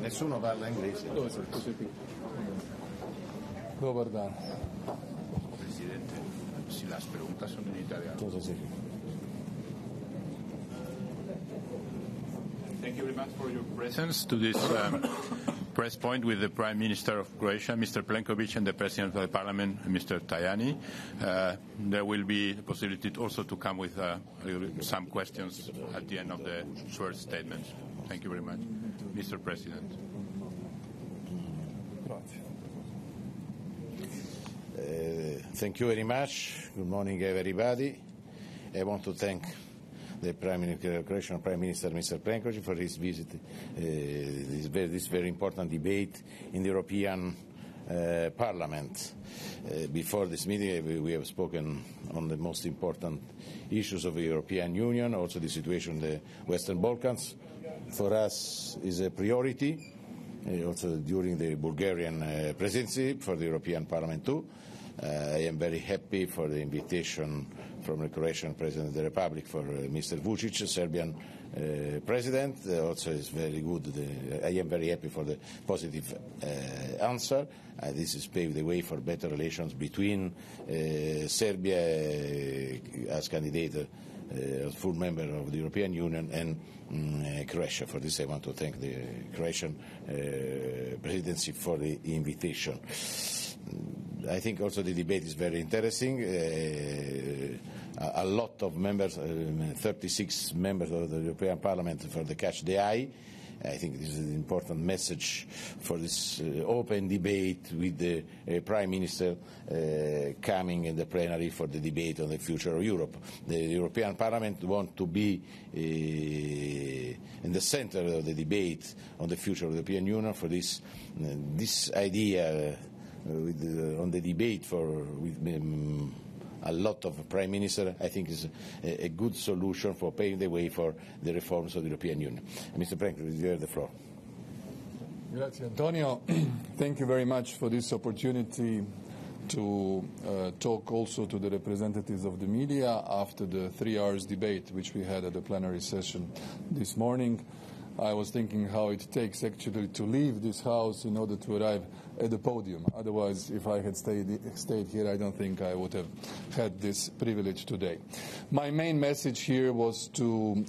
Nessuno parla inglese. Dobar dan. Presidente, si las preguntas son en italiano. Thank you very much for your presence to this press point with the Prime Minister of Croatia, Mr. Plenković, and the President of the Parliament, Mr. Tajanija. There will be the possibility also to come with some questions at the end of the short statements. Thank you very much. Mr. President. Thank you very much. Good morning, everybody. I want to thank the Croatian Prime Minister, Mr. Plenković, for his visit, this very important debate in the European Parliament. Before this meeting, we have spoken on the most important issues of the European Union, also the situation in the Western Balkans. For us is a priority, also during the Bulgarian presidency for the European Parliament too. I am very happy for the invitation from the Croatian President of the Republic for Mr. Vučić, Serbian President. Also is very good. I am very happy for the positive answer. This has paved the way for better relations between Serbia as candidate as full member of the European Union and Croatia. For this I want to thank the Croatian presidency for the invitation. I think also the debate is very interesting. A lot of members, 36 members of the European Parliament for the Catch the Eye. I think this is an important message for this open debate with the Prime Minister coming in the plenary for the debate on the future of Europe. The European Parliament wants to be in the center of the debate on the future of the European Union. For this idea on the debate with a lot of Prime Minister, I think is a good solution for paving the way for the reforms of the European Union. Mr. Plenković, you have the floor. Grazie, Antonio. Thank you very much for this opportunity to talk also to the representatives of the media after the 3 hours debate which we had at the plenary session this morning. I was thinking how it takes actually to leave this house in order to arrive at the podium. Otherwise, if I had stayed here, I don't think I would have had this privilege today. My main message here was to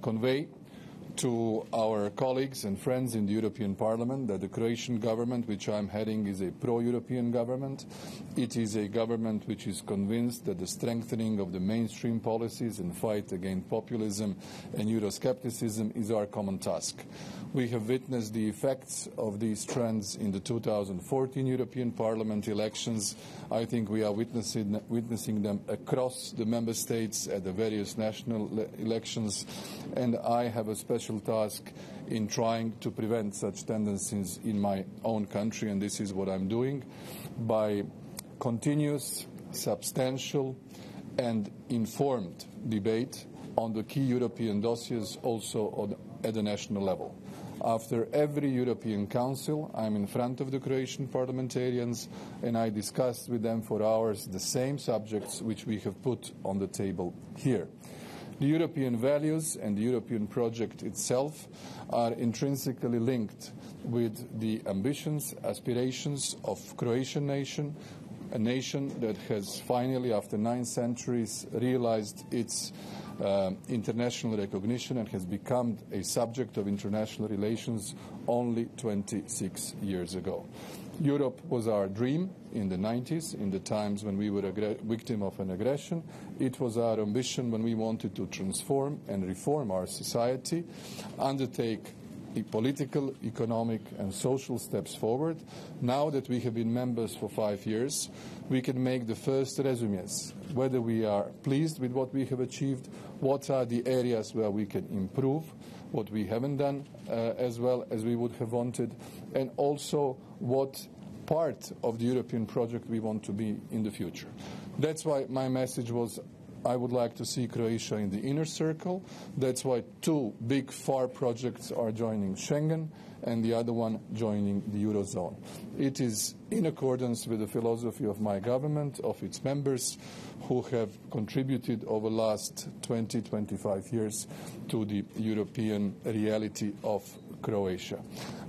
convey to our colleagues and friends in the European Parliament that the Croatian government, which I'm heading, is a pro-European government. It is a government which is convinced that the strengthening of the mainstream policies and fight against populism and Euroscepticism is our common task. We have witnessed the effects of these trends in the 2014 European Parliament elections. I think we are witnessing them across the member states at the various national elections, and I have a special task in trying to prevent such tendencies in my own country, and this is what I'm doing by continuous, substantial and informed debate on the key European dossiers also at the national level. After every European Council, I'm in front of the Croatian parliamentarians and I discuss with them for hours the same subjects which we have put on the table here. The European values and the European project itself are intrinsically linked with the ambitions, aspirations of Croatian nation, a nation that has finally, after 9 centuries, realized its international recognition and has become a subject of international relations only 26 years ago. Europe was our dream in the 90s, in the times when we were a victim of an aggression. It was our ambition when we wanted to transform and reform our society, undertake political, economic and social steps forward. Now that we have been members for 5 years, we can make the first resumes, whether we are pleased with what we have achieved, what are the areas where we can improve, what we haven't done as well as we would have wanted, and also what part of the European project we want to be in the future. That's why my message was I would like to see Croatia in the inner circle. That's why 2 big FAR projects are joining Schengen and the other one joining the Eurozone. It is in accordance with the philosophy of my government, of its members, who have contributed over the last 20-25 years to the European reality of Croatia.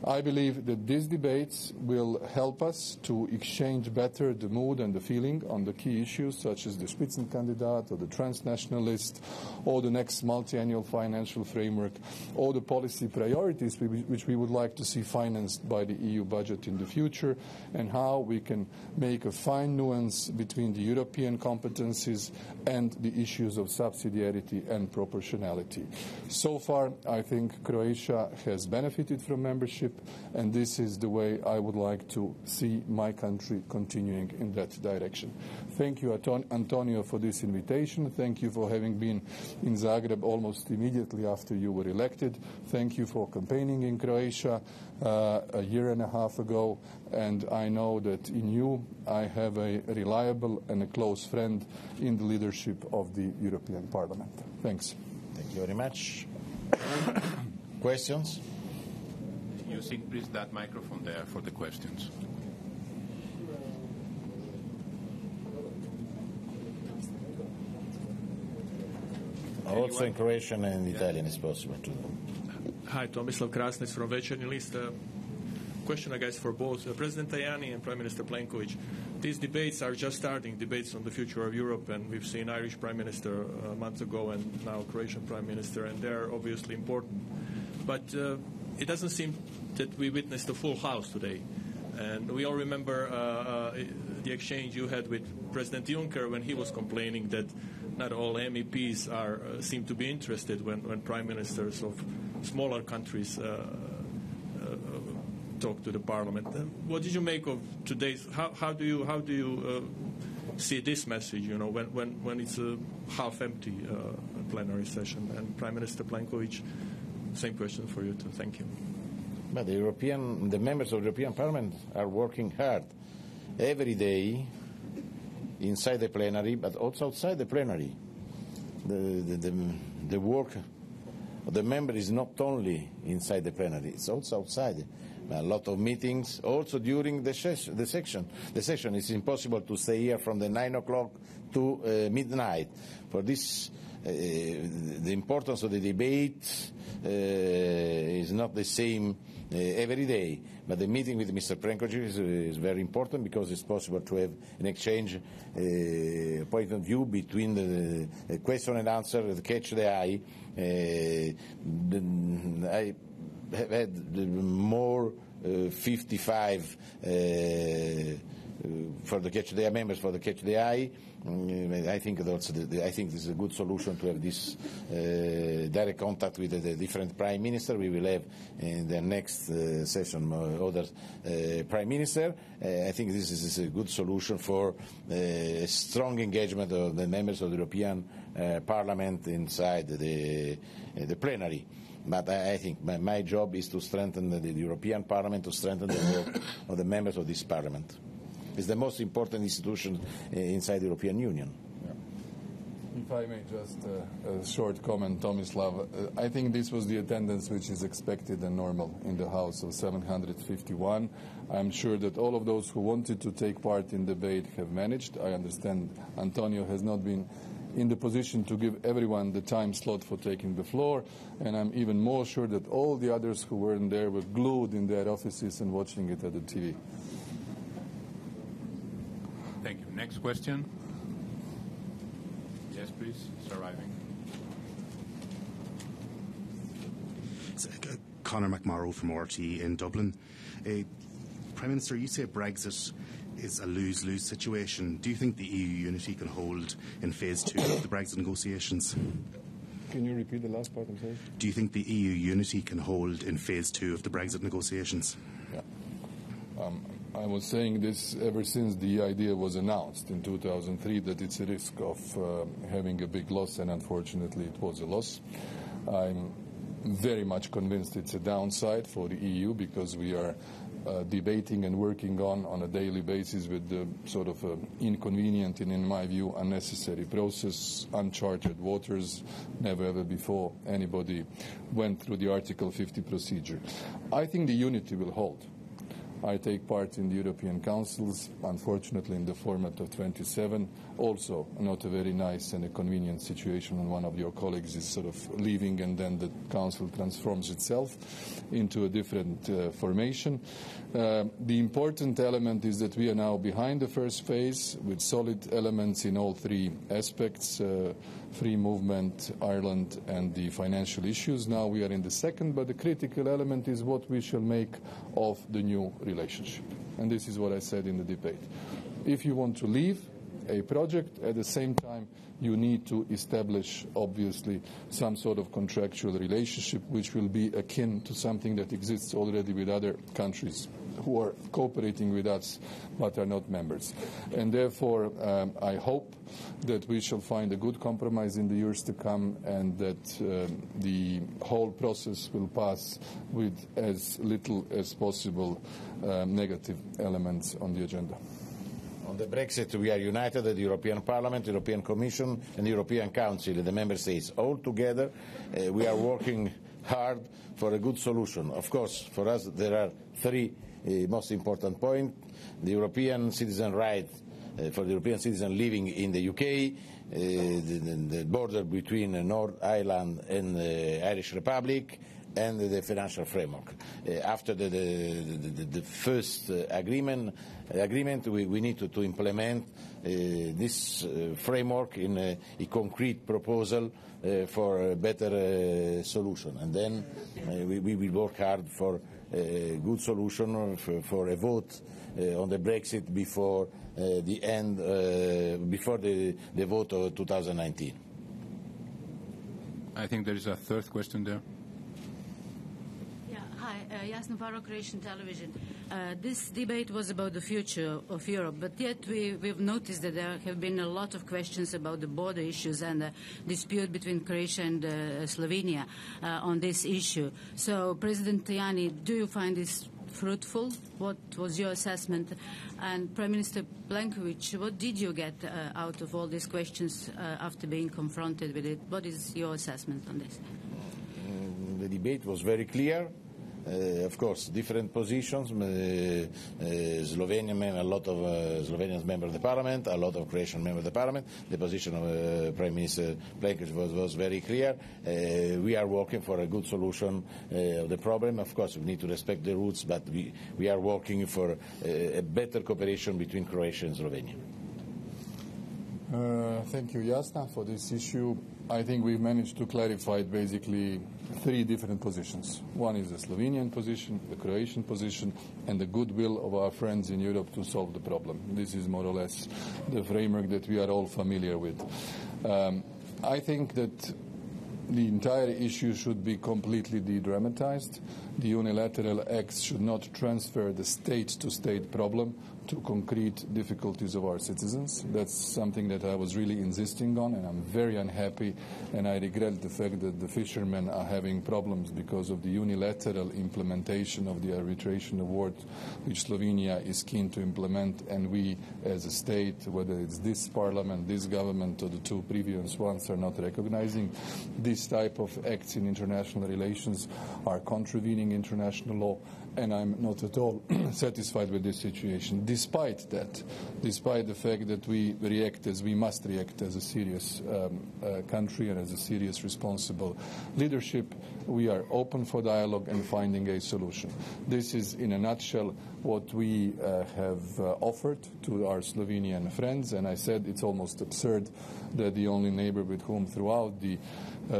I believe that these debates will help us to exchange better the mood and the feeling on the key issues such as the Spitzenkandidat or the transnational list or the next multi-annual financial framework or the policy priorities which we would like to see financed by the EU budget in the future, and how we can make a fine nuance between the European competencies and the issues of subsidiarity and proportionality. So far, I think Croatia has benefited from membership, and this is the way I would like to see my country continuing in that direction. Thank you, Antonio, for this invitation. Thank you for having been in Zagreb almost immediately after you were elected. Thank you for campaigning in Croatia a year and a half ago, and I know that in you I have a reliable and a close friend in the leadership of the European Parliament. Thanks. Thank you very much. Questions? Using, please, that microphone there for the questions. Also in Croatian and Italian is possible too. Hi, Tomislav Krasnec from Večernji list. Question, I guess, for both President Tajani and Prime Minister Plenković. These debates are just starting, debates on the future of Europe, and we've seen Irish Prime Minister a month ago and now Croatian Prime Minister, and they're obviously important. But it doesn't seem that we witnessed a full house today. And we all remember the exchange you had with President Juncker when he was complaining that not all MEPs seem to be interested when prime ministers of smaller countries talk to the parliament. What did you make of today's? How do you see this message? You know, when it's a half empty plenary session. And Prime Minister Plenković, same question for you too. Thank you. But the members of the European Parliament are working hard every day inside the plenary, but also outside the plenary. The work of the member is not only inside the plenary; it's also outside. A lot of meetings, also during the session. The session is impossible to stay here from the 9 o'clock to midnight. For this, the importance of the debate is not the same every day. But the meeting with Mr. Plenković is very important because it's possible to have an exchange point of view between the question and answer, the catch the eye. I have had more 55 for the catch the eye members for the catch the eye. I think this is a good solution to have this direct contact with the different prime minister. We will have in the next session other prime minister. I think this is a good solution for a strong engagement of the members of the European Parliament inside the plenary. But I think my job is to strengthen the European Parliament, to strengthen the work of the members of this Parliament. It's the most important institution inside the European Union. Yeah. If I may just a short comment, Tomislav. I think this was the attendance which is expected and normal in the House of 751. I'm sure that all of those who wanted to take part in the debate have managed. I understand Antonio has not been in the position to give everyone the time slot for taking the floor, and I'm even more sure that all the others who weren't there were glued in their offices and watching it at the TV. Thank you. Next question. Yes, please. It's arriving. Conor McMorrow from RT in Dublin. Prime Minister, you say Brexit is a lose-lose situation. Do you think the EU unity can hold in phase 2 of the Brexit negotiations? Can you repeat the last part? I'm sorry. Do you think the EU unity can hold in phase 2 of the Brexit negotiations? Yeah. I was saying this ever since the idea was announced in 2003, that it's a risk of having a big loss, and unfortunately it was a loss. I'm very much convinced it's a downside for the EU because we are debating and working on a daily basis with the sort of inconvenient and, in my view, unnecessary process, uncharted waters. Never ever before anybody went through the Article 50 procedure. I think the unity will hold. I take part in the European Councils, unfortunately in the format of 27. Also not a very nice and a convenient situation when one of your colleagues is sort of leaving and then the Council transforms itself into a different formation. The important element is that we are now behind the first phase with solid elements in all three aspects, free movement, Ireland and the financial issues. Now we are in the second, but the critical element is what we shall make of the new relationship. And this is what I said in the debate. If you want to leave a project, at the same time you need to establish, obviously, some sort of contractual relationship which will be akin to something that exists already with other countries who are cooperating with us but are not members. And therefore, I hope that we shall find a good compromise in the years to come and that the whole process will pass with as little as possible negative elements on the agenda. On the Brexit, we are united at the European Parliament, the European Commission and the European Council and the Member States. All together, we are working hard for a good solution. Of course, for us, there are three most important points. The European citizen right for the European citizen living in the UK, the border between North Ireland and the Irish Republic, and the financial framework. After the first agreement, we need to implement this framework in a concrete proposal for a better solution. And then we will work hard for a good solution, for a vote on the Brexit before the end, before the vote of 2019. I think there is a third question there. Jasna Farah, Croatian television. This debate was about the future of Europe, but yet we've noticed that there have been a lot of questions about the border issues and the dispute between Croatia and Slovenia on this issue. So, President Tajani, do you find this fruitful? What was your assessment? And Prime Minister Plenković, what did you get out of all these questions after being confronted with it? What is your assessment on this? The debate was very clear. Of course, different positions. Slovenia, a lot of Slovenians members of the parliament, a lot of Croatian members of the parliament. The position of Prime Minister Plenković was very clear. We are working for a good solution of the problem. Of course, we need to respect the roots, but we are working for a better cooperation between Croatia and Slovenia. Thank you, Jasna, for this issue. I think we've managed to clarify basically three different positions. One is the Slovenian position, the Croatian position, and the goodwill of our friends in Europe to solve the problem. This is more or less the framework that we are all familiar with. I think that the entire issue should be completely de-dramatized. The unilateral acts should not transfer the state-to-state problem to concrete difficulties of our citizens. That's something that I was really insisting on, and I'm very unhappy, and I regret the fact that the fishermen are having problems because of the unilateral implementation of the arbitration award, which Slovenia is keen to implement, and we as a state, whether it's this parliament, this government, or the two previous ones, are not recognizing. This type of acts in international relations are contravening international law, and I'm not at all satisfied with this situation. Despite that, despite the fact that we react as we must react as a serious country and as a serious responsible leadership, we are open for dialogue and finding a solution. This is, in a nutshell, what we have offered to our Slovenian friends, and I said it's almost absurd that the only neighbor with whom throughout the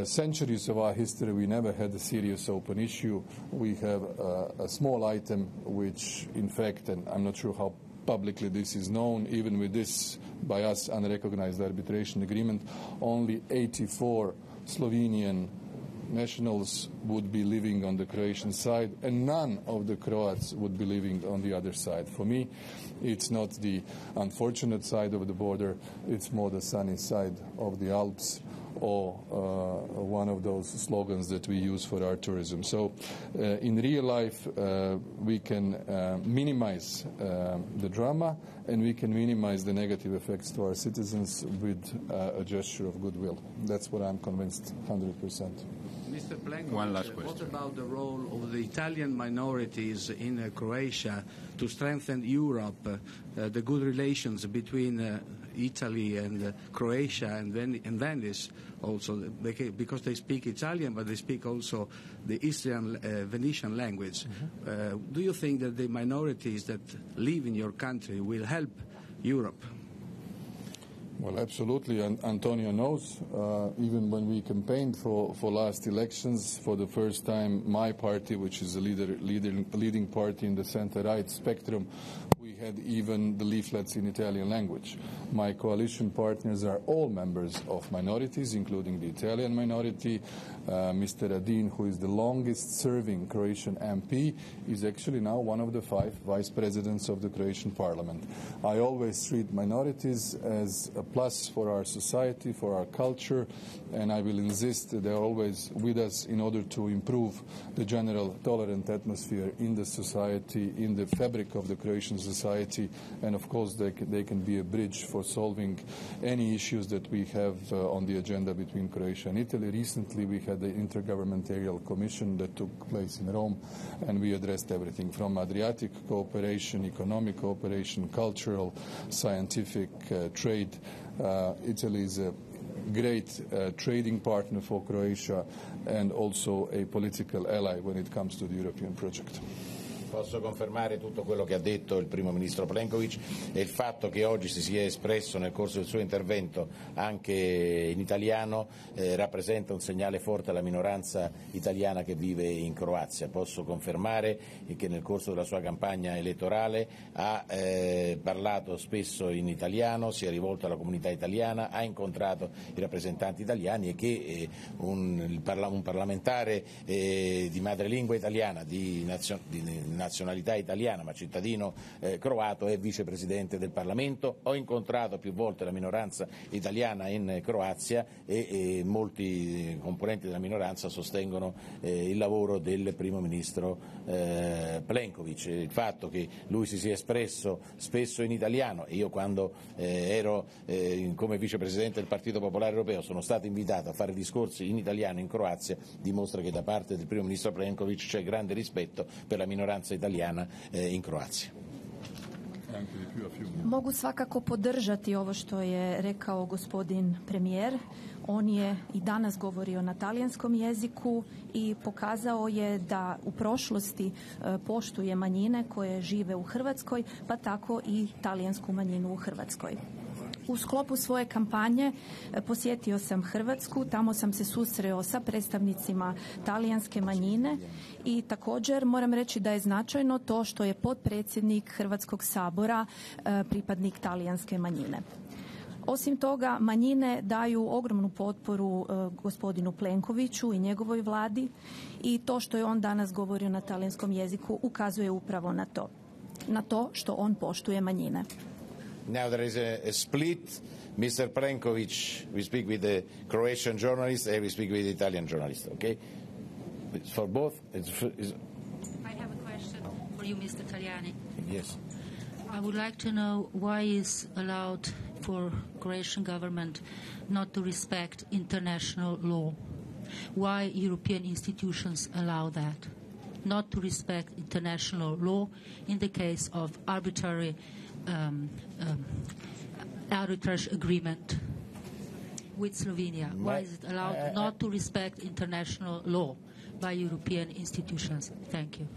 centuries of our history we never had a serious open issue. We have a small item which, in fact, and I'm not sure how publicly this is known, even with this by us unrecognized arbitration agreement, only 84 Slovenian nationals would be living on the Croatian side, and none of the Croats would be living on the other side. For me, it's not the unfortunate side of the border, it's more the sunny side of the Alps, or one of those slogans that we use for our tourism. So in real life, we can minimize the drama, and we can minimize the negative effects to our citizens with a gesture of goodwill. That's what I'm convinced 100%. Mr. Plenković, one last question. What about the role of the Italian minorities in Croatia to strengthen Europe, the good relations between Italy and Croatia and Venice also, because they speak Italian, but they speak also the Eastern Venetian language. Mm-hmm. Do you think that the minorities that live in your country will help Europe? Well, absolutely. And Antonio knows, even when we campaigned for last elections, for the first time, my party, which is a leading party in the center-right spectrum, we had even the leaflets in Italian language. My coalition partners are all members of minorities, including the Italian minority. Mr. Radin, who is the longest-serving Croatian MP, is actually now one of the 5 vice presidents of the Croatian parliament. I always treat minorities as a plus for our society, for our culture, and I will insist that they're always with us in order to improve the general tolerant atmosphere in the society, in the fabric of the Croatian society, and of course they can be a bridge for solving any issues that we have on the agenda between Croatia and Italy. Recently we had the Intergovernmental Commission that took place in Rome, and we addressed everything from Adriatic cooperation, economic cooperation, cultural, scientific, trade. Italy is a great trading partner for Croatia and also a political ally when it comes to the European project. Posso confermare tutto quello che ha detto il primo ministro Plenković, e il fatto che oggi si sia espresso nel corso del suo intervento anche in italiano rappresenta un segnale forte alla minoranza italiana che vive in Croazia. Posso confermare che nel corso della sua campagna elettorale ha parlato spesso in italiano, si è rivolto alla comunità italiana, ha incontrato i rappresentanti italiani, e che un parlamentare di madrelingua italiana, di nazionalità italiana ma cittadino croato, è vicepresidente del Parlamento. Ho incontrato più volte la minoranza italiana in Croazia e molti componenti della minoranza sostengono il lavoro del primo ministro Plenković. Il fatto che lui si sia espresso spesso in italiano, e io quando ero come vicepresidente del Partito Popolare Europeo sono stato invitato a fare discorsi in italiano in Croazia, dimostra che da parte del primo ministro Plenković c'è grande rispetto per la minoranza italiana in Croazija. Mogu svakako podržati ovo što je rekao gospodin premijer. On je i danas govorio na talijanskom jeziku i pokazao je da u prošlosti poštuje manjine koje žive u Hrvatskoj, pa tako i talijansku manjinu u Hrvatskoj. U sklopu svoje kampanje posjetio sam Hrvatsku, tamo sam se susreo sa predstavnicima talijanske manjine i također moram reći da je značajno to što je potpredsjednik Hrvatskog sabora pripadnik talijanske manjine. Osim toga, manjine daju ogromnu potporu gospodinu Plenkoviću i njegovoj vladi, i to što je on danas govorio na talijanskom jeziku ukazuje upravo na to što on poštuje manjine. Now there is a split. Mr. Plenković, we speak with the Croatian journalist and we speak with the Italian journalist, okay? It's for both. I have a question for you, Mr. Tajanija. Yes. I would like to know why is allowed for Croatian government not to respect international law? Why European institutions allow that? Not to respect international law in the case of arbitrary agreement with Slovenia. Why is it allowed not to respect international law by European institutions? Thank you.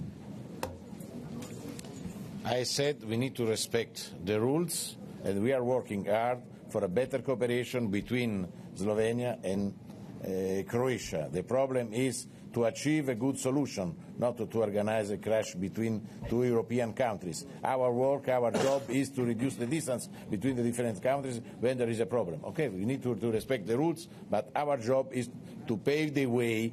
I said we need to respect the rules, and we are working hard for a better cooperation between Slovenia and Croatia. The problem is to achieve a good solution, not to organize a crash between two European countries. Our work, our job is to reduce the distance between the different countries when there is a problem. Okay, we need to respect the rules, but our job is to pave the way